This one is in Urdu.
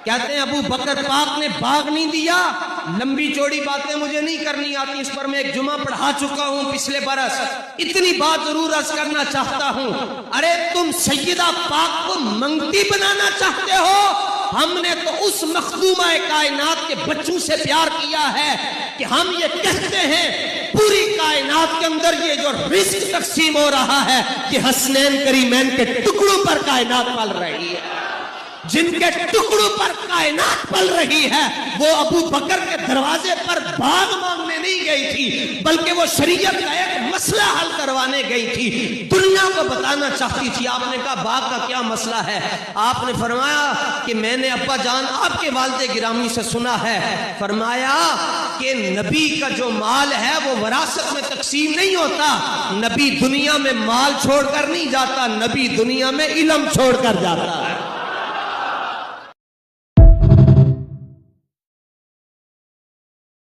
کہتے ہیں ابو بکر پاک نے باغ نہیں دیا. لمبی چوڑی باتیں مجھے نہیں کرنی آتی, اس پر میں ایک جمعہ پڑھا چکا ہوں پچھلے برس. اتنی بات ضرور عرض کرنا چاہتا ہوں, ارے تم سیدہ پاک کو منگتی بنانا چاہتے ہو؟ ہم نے تو اس مخدومہ کائنات کے بچوں سے پیار کیا ہے کہ ہم یہ کہتے ہیں پوری کائنات کے اندر یہ جو رزق تقسیم ہو رہا ہے یہ حسنین کریمین کے ٹکڑوں پر کائنات پل رہی ہے. جن کے ٹکڑوں پر کائنات پل رہی ہے وہ ابو بکر کے دروازے پر باغ مانگنے نہیں گئی تھی, بلکہ وہ شریعت کا ایک مسئلہ حل کروانے گئی تھی. دنیا کو بتانا چاہتی تھی. آپ نے کہا باغ کا کیا مسئلہ ہے؟ آپ نے فرمایا کہ میں نے ابا جان آپ کے والد گرامی سے سنا ہے, فرمایا کہ نبی کا جو مال ہے وہ وراثت میں تقسیم نہیں ہوتا. نبی دنیا میں مال چھوڑ کر نہیں جاتا, نبی دنیا میں علم چھوڑ کر جاتا ہے.